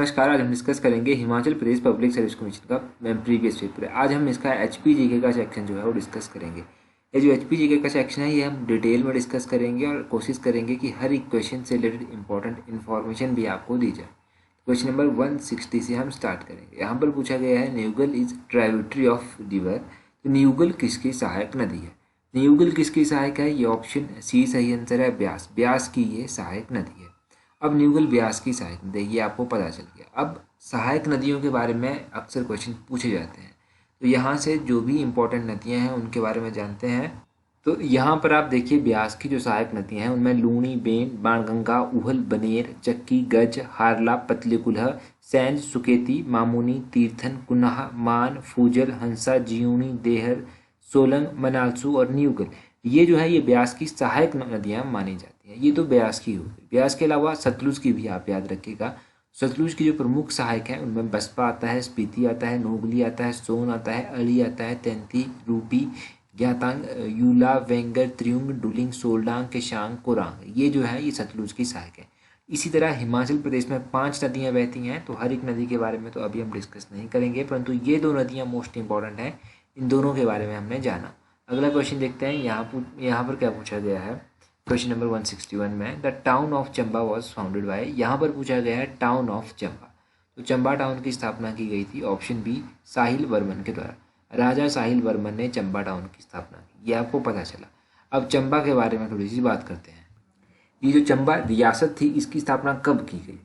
नमस्कार। आज हम डिस्कस करेंगे Himachal Pradesh public service commission का प्रीवियस पेपर है। आज हम इसका एचपीजीके का सेक्शन जो है वो डिस्कस करेंगे। ये जो एचपीजीके का सेक्शन है ये हम डिटेल में डिस्कस करेंगे और कोशिश करेंगे कि हर एक क्वेश्चन से रिलेटेड इंपॉर्टेंट इन्फॉर्मेशन भी आपको दी जाए। क्वेश्चन नंबर 160 से हम स्टार्ट करेंगे। यहाँ पर पूछा गया है Neugal is tributary of river. तो न्यूगल किसकी सहायक नदी है? न्यूगल किसकी सहायक है? ये ऑप्शन सी सही आंसर है, ब्यास। ब्यास की ये सहायक नदी है। अब न्यूगल ब्यास की सहायक नदी, ये आपको पता चल गया। अब सहायक नदियों के बारे में अक्सर क्वेश्चन पूछे जाते हैं, तो यहाँ से जो भी इम्पोर्टेंट नदियाँ हैं उनके बारे में जानते हैं। तो यहाँ पर आप देखिए ब्यास की जो सहायक नदियाँ हैं उनमें लूणी, बेन, बाणगंगा, उहल, बनेर, चक्की, गज, हारला, पतली कुल्हा, सैंज, सुकेती, मामूनी, तीर्थन, कुनाह, मान, फूजल, हंसा, जियूनी, देहर, सोलंग, मनालसू और न्यूगल, ये जो है ये ब्यास की सहायक नदियाँ मानी जाती हैं। ये तो ब्यास की हो गई। ब्यास के अलावा सतलुज की भी आप याद रखिएगा। सतलुज की जो प्रमुख सहायक हैं उनमें बसपा आता है, स्पीति आता है, नोगली आता है, सोन आता है, अली आता है, तेंती, रूपी, ज्ञातांग, यूला, वेंगर, त्रियुंग, डुलिंग, सोलडांग, केशांग, कोरांग, ये जो है ये सतलुज की सहायक है। इसी तरह हिमाचल प्रदेश में 5 नदियाँ बहती हैं, तो हर एक नदी के बारे में तो अभी हम डिस्कस नहीं करेंगे, परंतु ये 2 नदियाँ मोस्ट इंपॉर्टेंट हैं। इन दोनों के बारे में हमने जाना। अगला क्वेश्चन देखते हैं। यहाँ पर क्या पूछा गया है क्वेश्चन नंबर 161 में। The town of Chamba was founded by. यहाँ पर पूछा गया है टाउन ऑफ चंबा। तो चंबा टाउन की स्थापना की गई थी, ऑप्शन बी, साहिल वर्मन के द्वारा। राजा साहिल वर्मन ने चंबा टाउन की स्थापना की, ये आपको पता चला। अब चंबा के बारे में थोड़ी सी बात करते हैं। ये जो चंबा रियासत थी इसकी स्थापना कब की गई?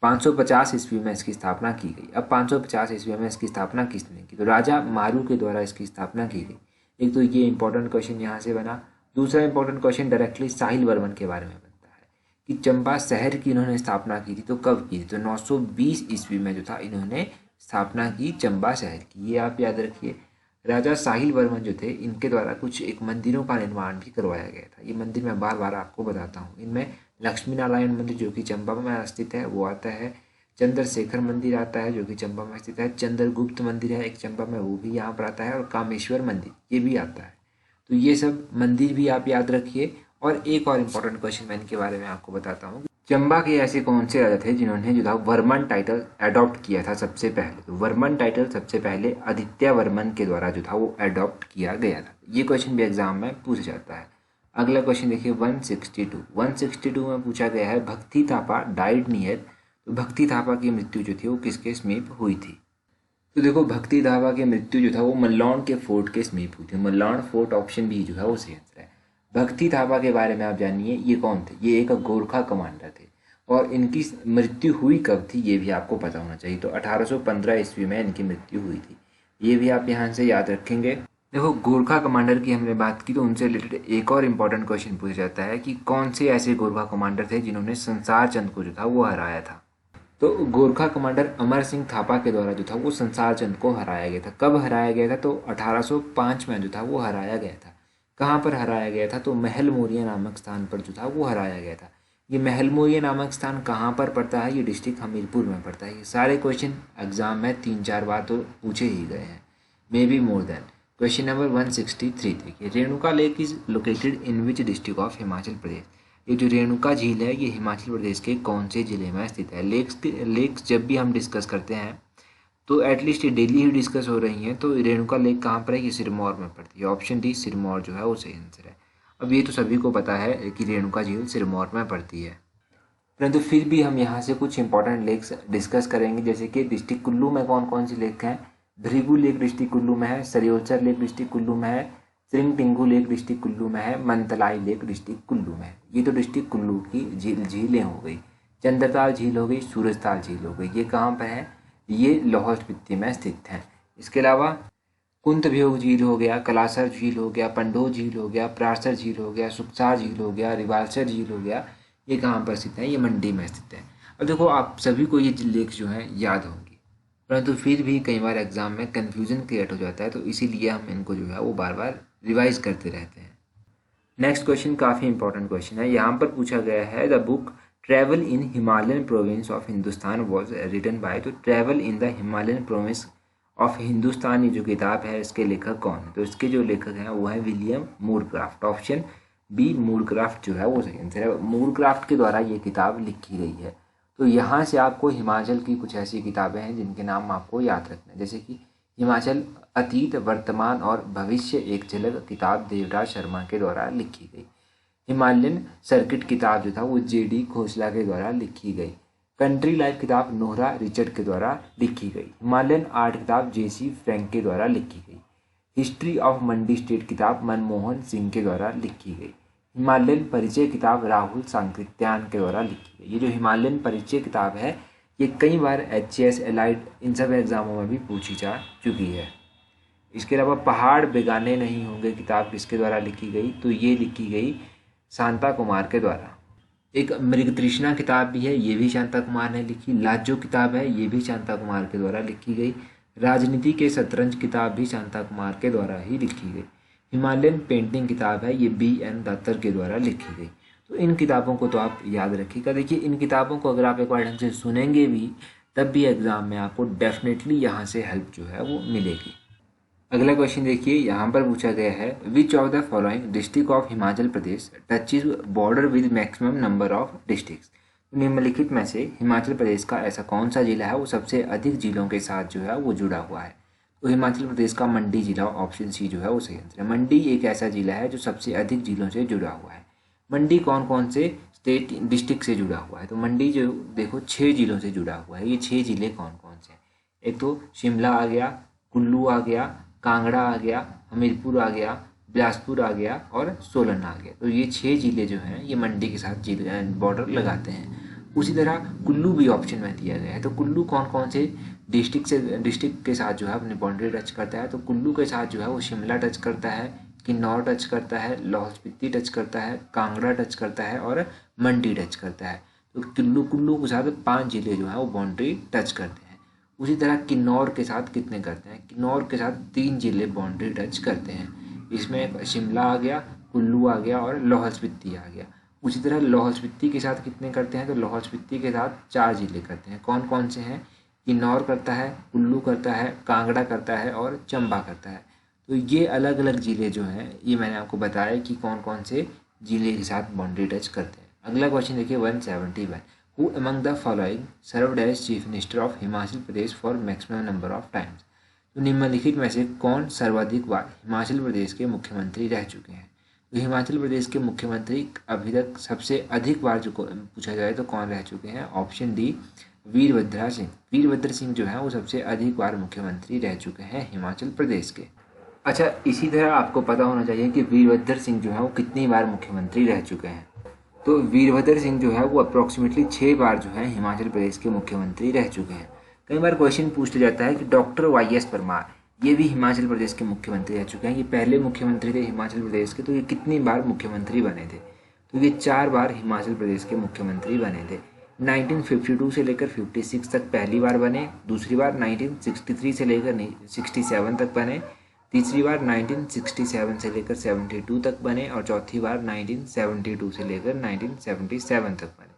550 ईस्वी में इसकी स्थापना की गई। अब 550 ईस्वी में इसकी स्थापना किसने की? तो राजा मारू के द्वारा इसकी स्थापना की गई। एक तो ये इंपॉर्टेंट क्वेश्चन यहाँ से बना। दूसरा इंपॉर्टेंट क्वेश्चन डायरेक्टली साहिल वर्मन के बारे में बनता है कि चंबा शहर की इन्होंने स्थापना की थी, तो कब की थी? तो 920 ईस्वी में जो था इन्होंने स्थापना की चंबा शहर की, ये आप याद रखिए। राजा साहिल वर्मन जो थे इनके द्वारा कुछ एक मंदिरों का निर्माण भी करवाया गया था। ये मंदिर मैं बार बार आपको बताता हूँ। इनमें लक्ष्मी नारायण मंदिर जो कि चंबा में स्थित है वो आता है, चंद्रशेखर मंदिर आता है जो कि चंबा में स्थित है, चंद्रगुप्त मंदिर है एक चंबा में, वो भी यहाँ पर आता है, और कामेश्वर मंदिर ये भी आता है। तो ये सब मंदिर भी आप याद रखिए। और एक और इम्पोर्टेंट क्वेश्चन मैं इनके बारे में आपको बताता हूँ। चंबा के ऐसे कौन से राजा थे जिन्होंने जो था वर्मन टाइटल अडॉप्ट किया था सबसे पहले? तो वर्मन टाइटल सबसे पहले आदित्य वर्मन के द्वारा जो था वो अडॉप्ट किया गया था। ये क्वेश्चन भी एग्जाम में पूछा जाता है। अगला क्वेश्चन देखिए 162 में पूछा गया है भक्ति थापा डाइड नियर। तो भक्ति थापा की मृत्यु जो थी वो किसके समीप हुई थी? तो देखो भक्ति थापा की मृत्यु जो था वो मल्लौन के फोर्ट के समीप हुई थी। मल्लौन फोर्ट, ऑप्शन बी जो है वो सही आंसर है। भक्ति थापा के बारे में आप जानिए, ये कौन थे? ये एक गोरखा कमांडर थे, और इनकी मृत्यु हुई कब थी ये भी आपको पता होना चाहिए। तो 1815 ईस्वी में इनकी मृत्यु हुई थी, ये भी आप यहाँ से याद रखेंगे। देखो गोरखा कमांडर की हमने बात की, तो उनसे रिलेटेड एक और इम्पोर्टेंट क्वेश्चन पूछा जाता है कि कौन से ऐसे गोरखा कमांडर थे जिन्होंने संसार चंद को जो था वो हराया था? तो गोरखा कमांडर अमर सिंह थापा के द्वारा जो था वो संसार चंद को हराया गया था। कब हराया गया था? तो 1805 में जो था वो हराया गया था। कहाँ पर हराया गया था? तो महल मोरिया नामक स्थान पर जो था वो हराया गया था। ये महल मोरिया नामक स्थान कहाँ पर पड़ता है? ये डिस्ट्रिक्ट हमीरपुर में पड़ता है। ये सारे क्वेश्चन एग्जाम में 3-4 बार तो पूछे ही गए हैं, may be more than. Question number 163 देखिए, Renuka lake is located in which district of Himachal Pradesh. ये जो रेणुका झील है ये हिमाचल प्रदेश के कौन से जिले में स्थित है? लेक्स जब भी हम डिस्कस करते हैं तो एटलीस्ट ये डेली ही डिस्कस हो रही हैं। तो रेणुका लेक कहाँ पर है? ये सिरमौर में पड़ती है, ऑप्शन डी सिरमौर जो है वो सही आंसर है। अब ये तो सभी को पता है कि रेणुका झील सिरमौर में पड़ती है, परंतु फिर भी हम यहाँ से कुछ इंपॉर्टेंट लेक्स डिस्कस करेंगे। जैसे कि डिस्ट्रिक्ट कुल्लू में कौन कौन सी लेक हैं? भृगु लेक डिस्ट्रिक्ट कुल्लू में है, सरयोचर लेक डिस्ट्रिक्ट कुल्लू में है, त्रिंगटिंगू लेक डिस्ट्रिक्ट कुल्लू में है, मंतलाई लेक डिस्ट्रिक्ट कुल्लू में है। ये तो डिस्ट्रिक्ट कुल्लू की झीलें हो गई। चंद्रताल झील हो गई, सूरजताल झील हो गई, ये कहाँ पर है? ये लाहौल स्पीति में स्थित है। इसके अलावा कुंतभ्योग झील हो गया, कलासर झील हो गया, पंडो झील हो गया, प्रासर झील हो गया, सुखसार झील हो गया, रिवालसर झील हो गया, ये कहाँ पर स्थित है? ये मंडी में स्थित है। अब देखो आप सभी को ये लेक्स जो हैं याद होंगी, परंतु फिर भी कई बार एग्जाम में कन्फ्यूजन क्रिएट हो जाता है, तो इसीलिए हम इनको जो है वो बार बार रिवाइज करते रहते हैं। नेक्स्ट क्वेश्चन काफ़ी इंपॉर्टेंट क्वेश्चन है। यहाँ पर पूछा गया है the book travel in Himalayan province of Hindustan was written by. तो travel in the Himalayan province of Hindustan ये जो किताब है इसके लेखक कौन है? तो इसके जो लेखक हैं वो है William Moorcroft, option B Moorcroft जो है वो सही आंसर है। मूरक्राफ्ट के द्वारा ये किताब लिखी गई है। तो यहाँ से आपको हिमाचल की कुछ ऐसी किताबें हैं जिनके नाम आपको याद रखना है, जैसे कि हिमाचल अतीत, वर्तमान और भविष्य एक झलक किताब देवराज शर्मा के द्वारा लिखी गई। हिमालयन सर्किट किताब जो था वो जेडी खोसला के द्वारा लिखी गई। कंट्री लाइफ किताब नोहरा रिचर्ड के द्वारा लिखी गई। हिमालयन आर्ट किताब जेसी फ्रैंक के द्वारा लिखी गई। हिस्ट्री ऑफ मंडी स्टेट किताब मनमोहन सिंह के द्वारा लिखी गई। हिमालयन परिचय किताब राहुल सांकृत्यान के द्वारा लिखी गई। ये जो हिमालयन परिचय किताब है ये कई बार एचएएस, एलाइड इन सब एग्जामों में भी पूछी जा चुकी है। इसके अलावा पहाड़ बेगाने नहीं होंगे किताब किसके द्वारा लिखी गई, तो ये लिखी गई शांता कुमार के द्वारा। एक मृग तृष्णा किताब भी है, ये भी शांता कुमार ने लिखी। लाजो किताब है, ये भी शांता कुमार के द्वारा लिखी गई। राजनीति के शतरंज किताब भी शांता कुमार के द्वारा ही लिखी गई। हिमालयन पेंटिंग किताब है, ये BN दत्तर के द्वारा लिखी गई। तो इन किताबों को तो आप याद रखिएगा। देखिए इन किताबों को अगर आप एक बार ढंग से सुनेंगे भी तब भी एग्जाम में आपको डेफिनेटली यहाँ से हेल्प जो है वो मिलेगी। अगला क्वेश्चन देखिए, यहाँ पर पूछा गया है which of the following district of Himachal Pradesh touches border with maximum number of districts. निम्नलिखित में से हिमाचल प्रदेश का ऐसा कौन सा जिला है वो सबसे अधिक जिलों के साथ जो है वो जुड़ा हुआ है। तो हिमाचल प्रदेश का मंडी जिला, ऑप्शन सी जो है वो सही आंसर है। मंडी एक ऐसा जिला है जो सबसे अधिक जिलों से जुड़ा हुआ है। मंडी कौन कौन से स्टेट डिस्ट्रिक्ट से जुड़ा हुआ है, तो मंडी जो देखो 6 जिलों से जुड़ा हुआ है। ये 6 जिले कौन कौन से हैं, एक तो शिमला आ गया, कुल्लू आ गया, कांगड़ा आ गया, हमीरपुर आ गया, बिलासपुर आ गया और सोलन आ गया। तो ये 6 जिले जो हैं ये मंडी के साथ जिले बॉर्डर लगाते हैं। उसी तरह कुल्लू भी ऑप्शन में दिया गया है। तो कुल्लू कौन कौन से डिस्ट्रिक्ट के साथ जो है अपनी बाउंड्री टच करता है, तो कुल्लू के साथ जो है वो शिमला टच करता है, किन्नौर टच करता है, लाहौल स्पीति टच करता है, कांगड़ा टच करता है और मंडी टच करता है। तो कुल्लू के साथ 5 जिले जो है वो बाउंड्री टच करते हैं। उसी तरह किन्नौर के साथ कितने करते हैं, किन्नौर के साथ 3 जिले बाउंड्री टच करते हैं। इसमें शिमला आ गया, कुल्लू आ गया और लाहौल स्पीति आ गया। उसी तरह लाहौल स्पीति के साथ कितने करते हैं, तो लाहौल स्पीति के साथ 4 जिले करते हैं। कौन कौन से हैं, किन्नौर करता है, कुल्लू करता है, कांगड़ा करता है और चंबा करता है। तो ये अलग अलग जिले जो हैं ये मैंने आपको बताया कि कौन कौन से जिले के साथ बाउंड्री टच करते हैं। अगला क्वेश्चन देखिए 171, who among the following served as chief minister of Himachal Pradesh for maximum number of times. तो निम्नलिखित में से कौन सर्वाधिक बार हिमाचल प्रदेश के मुख्यमंत्री रह चुके हैं। तो हिमाचल प्रदेश के मुख्यमंत्री अभी तक सबसे अधिक बार जो पूछा जाए तो कौन रह चुके हैं, ऑप्शन डी वीरभद्र सिंह। वीरभद्र सिंह जो है वो सबसे अधिक बार मुख्यमंत्री रह चुके हैं हिमाचल प्रदेश के। अच्छा, इसी तरह आपको पता होना चाहिए कि वीरभद्र सिंह जो है वो कितनी बार मुख्यमंत्री रह चुके हैं। तो वीरभद्र सिंह जो है वो अप्रॉक्सीमेटली 6 बार जो है हिमाचल प्रदेश के मुख्यमंत्री रह चुके हैं। कई बार क्वेश्चन पूछा जाता है कि डॉक्टर YS परमार ये भी हिमाचल प्रदेश के मुख्यमंत्री रह चुके हैं। ये पहले मुख्यमंत्री थे हिमाचल प्रदेश के, तो ये कितनी बार मुख्यमंत्री बने थे, तो ये 4 बार हिमाचल प्रदेश के मुख्यमंत्री बने थे। 1952 से लेकर 56 तक पहली बार बने, दूसरी बार 1963 से लेकर 67 तक बने, तीसरी बार 1967 से लेकर 72 तक बने और चौथी बार 1972 से लेकर 1977 तक बने।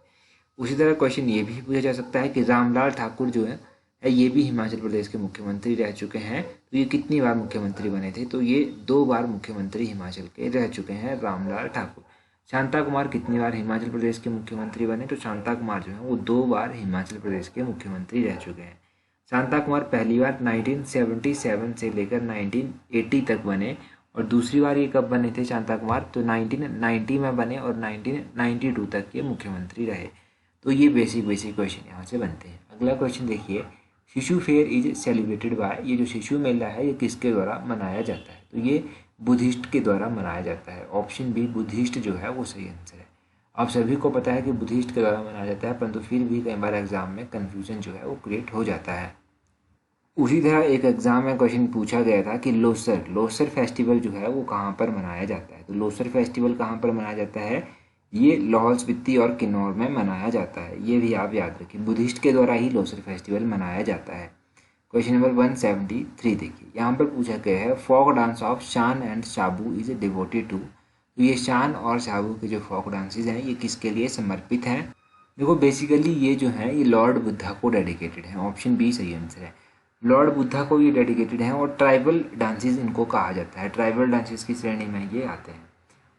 उसी तरह क्वेश्चन ये भी पूछा जा सकता है कि रामलाल ठाकुर जो है ये भी हिमाचल प्रदेश के मुख्यमंत्री रह चुके हैं, तो ये कितनी बार मुख्यमंत्री बने थे, तो ये 2 बार मुख्यमंत्री हिमाचल के रह चुके हैं रामलाल ठाकुर। शांता कुमार कितनी बार हिमाचल प्रदेश के मुख्यमंत्री बने, तो शांता कुमार जो है वो 2 बार हिमाचल प्रदेश के मुख्यमंत्री रह चुके हैं। शांता कुमार पहली बार 1977 से लेकर 1980 तक बने और दूसरी बार ये कब बने थे शांता कुमार, तो 1990 में बने और 1992 तक ये मुख्यमंत्री रहे। तो ये बेसिक क्वेश्चन यहाँ से बनते हैं। अगला क्वेश्चन देखिए, शिशु फेयर इज सेलिब्रेटेड बाय, ये जो शिशु मेला है ये किसके द्वारा मनाया जाता है, तो ये बुद्धिस्ट के द्वारा मनाया जाता है। ऑप्शन बी बुद्धिस्ट जो है वो सही आंसर है। आप सभी को पता है कि बुद्धिस्ट के द्वारा मनाया जाता है, परंतु फिर भी कई बार एग्जाम में कन्फ्यूजन जो है वो क्रिएट हो जाता है। उसी तरह एक एग्जाम में क्वेश्चन पूछा गया था कि लोसर फेस्टिवल जो है वो कहाँ पर मनाया जाता है, तो लोसर फेस्टिवल कहाँ पर मनाया जाता है, ये लाहौल स्पीति और किन्नौर में मनाया जाता है। ये भी आप याद रखिए, बुद्धिस्ट के द्वारा ही लोसर फेस्टिवल मनाया जाता है। क्वेश्चन नंबर 173 देखिए, यहाँ पर पूछा गया है फोक डांस ऑफ शान एंड शाबू इज डिवोटेड टू, तो ये शान और शाबू के जो फोक डांसेज हैं ये किसके लिए समर्पित हैं। देखो बेसिकली ये जो है ये लॉर्ड बुद्धा को डेडिकेटेड है। ऑप्शन बी सही आंसर है, लॉर्ड बुद्धा को ये डेडिकेटेड हैं और ट्राइबल डांसेस इनको कहा जाता है। ट्राइबल डांसेस की श्रेणी में ये आते हैं।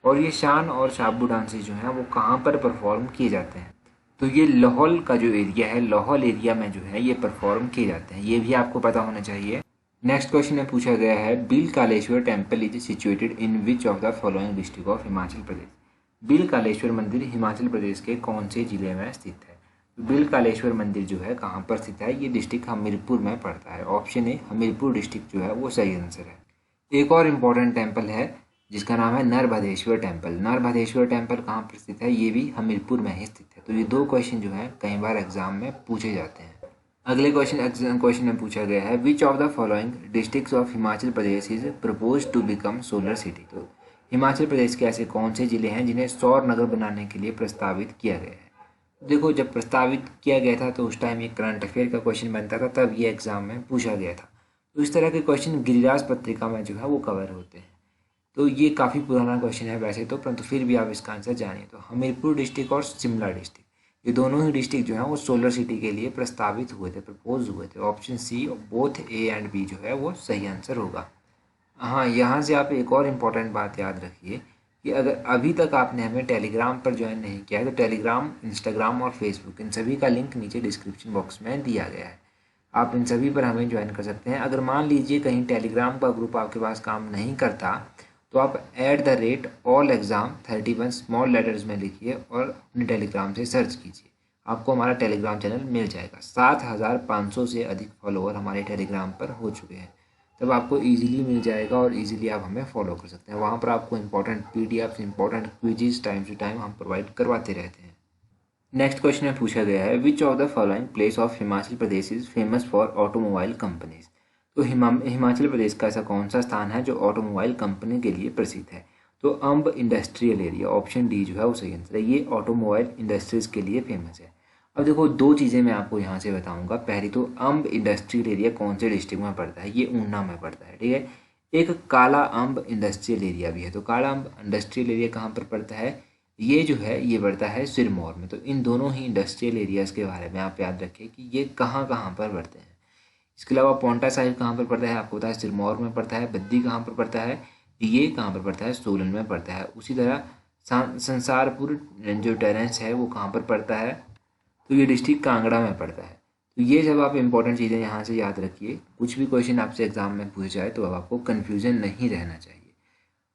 और ये शान और शाबू डांसेस जो हैं वो कहाँ पर परफॉर्म किए जाते हैं, तो ये लाहौल का जो एरिया है, लाहौल एरिया में जो है ये परफॉर्म किए जाते हैं, ये भी आपको पता होना चाहिए। नेक्स्ट क्वेश्चन में पूछा गया है bill Kaleshwar temple is situated in which of the following district of Himachal Pradesh. Bill Kaleshwar मंदिर हिमाचल प्रदेश के कौन से जिले में स्थित है। बिल कालेश्वर मंदिर जो है कहाँ पर स्थित है, ये डिस्ट्रिक्ट हमीरपुर में पड़ता है। ऑप्शन ए हमीरपुर डिस्ट्रिक्ट जो है वो सही आंसर है। एक और इम्पोर्टेंट टेम्पल है जिसका नाम है नरभदेश्वर टेम्पल। नरभदेश्वर टेम्पल कहाँ पर स्थित है, ये भी हमीरपुर में ही स्थित है। तो ये दो क्वेश्चन जो है कई बार एग्जाम में पूछे जाते हैं। अगले क्वेश्चन में पूछा गया है which of the following districts of Himachal Pradesh is propose to become solar city. तो हिमाचल प्रदेश के ऐसे कौन से जिले हैं जिन्हें सौर नगर बनाने के लिए प्रस्तावित किया गया है। देखो, जब प्रस्तावित किया गया था तो उस टाइम ये करंट अफेयर का क्वेश्चन बनता था, तब ये एग्जाम में पूछा गया था। तो इस तरह के क्वेश्चन गिरिराज पत्रिका में जो है वो कवर होते हैं। तो ये काफ़ी पुराना क्वेश्चन है वैसे तो, परंतु फिर भी आप इसका आंसर जानिए। तो हमीरपुर डिस्ट्रिक्ट और शिमला डिस्ट्रिक्ट, ये दोनों ही डिस्ट्रिक्ट जो है वो सोलर सिटी के लिए प्रस्तावित हुए थे, प्रपोज हुए थे। Option C both A and B जो है वो सही आंसर होगा। हाँ, यहाँ से आप एक और इम्पॉर्टेंट बात याद रखिए कि अगर अभी तक आपने हमें टेलीग्राम पर ज्वाइन नहीं किया है तो टेलीग्राम, इंस्टाग्राम और फेसबुक, इन सभी का लिंक नीचे डिस्क्रिप्शन बॉक्स में दिया गया है। आप इन सभी पर हमें ज्वाइन कर सकते हैं। अगर मान लीजिए कहीं टेलीग्राम का ग्रुप आपके पास काम नहीं करता तो आप @allexam31 स्मॉल लेटर्स में लिखिए और अपने टेलीग्राम से सर्च कीजिए, आपको हमारा टेलीग्राम चैनल मिल जाएगा। 7500 से अधिक फॉलोअर हमारे टेलीग्राम पर हो चुके हैं, तब आपको इजीली मिल जाएगा और इजीली आप हमें फॉलो कर सकते हैं। वहाँ पर आपको important PDF, important quizzes time to time हम प्रोवाइड करवाते रहते हैं। नेक्स्ट क्वेश्चन में पूछा गया है which of the following place of Himachal Pradesh is famous for automobile companies. तो हिमाचल प्रदेश का ऐसा कौन सा स्थान है जो ऑटोमोबाइल कंपनी के लिए प्रसिद्ध है। तो अम्ब इंडस्ट्रियल एरिया, ऑप्शन डी जो है वो सही आंसर है। ये ऑटोमोबाइल इंडस्ट्रीज के लिए फेमस है। अब देखो, दो चीज़ें मैं आपको यहाँ से बताऊँगा। पहली तो अम्ब इंडस्ट्रियल एरिया कौन से डिस्ट्रिक्ट में पड़ता है, ये ऊना में पड़ता है, ठीक है। एक काला अम्ब इंडस्ट्रियल एरिया भी है। तो काला अम्ब इंडस्ट्रियल एरिया कहाँ पर पड़ता है, ये जो है ये पड़ता है सिरमौर में। तो इन दोनों ही इंडस्ट्रियल एरियाज़ के बारे में आप याद रखें कि ये कहाँ कहाँ पर पड़ते हैं। इसके अलावा पोंटा साहिब कहाँ पर पड़ता है, आपको पता है सिरमौर में पड़ता है। बद्दी कहाँ पर पड़ता है, ये कहाँ पर पड़ता है, सोलन में पड़ता है। उसी तरह संसारपुर जो टेरेंस है वो कहाँ पर पड़ता है, तो ये डिस्ट्रिक्ट कांगड़ा में पड़ता है। तो ये जब आप इंपॉर्टेंट चीज़ें यहाँ से याद रखिए, कुछ भी क्वेश्चन आपसे एग्जाम में पूछ जाए तो अब आपको कन्फ्यूजन नहीं रहना चाहिए।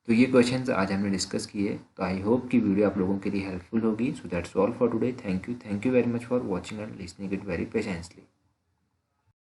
तो ये क्वेश्चंस आज हमने डिस्कस किए। तो आई होप कि वीडियो आप लोगों के लिए हेल्पफुल होगी। So that's all for today. Thank you very much for watching and listening it very patiently.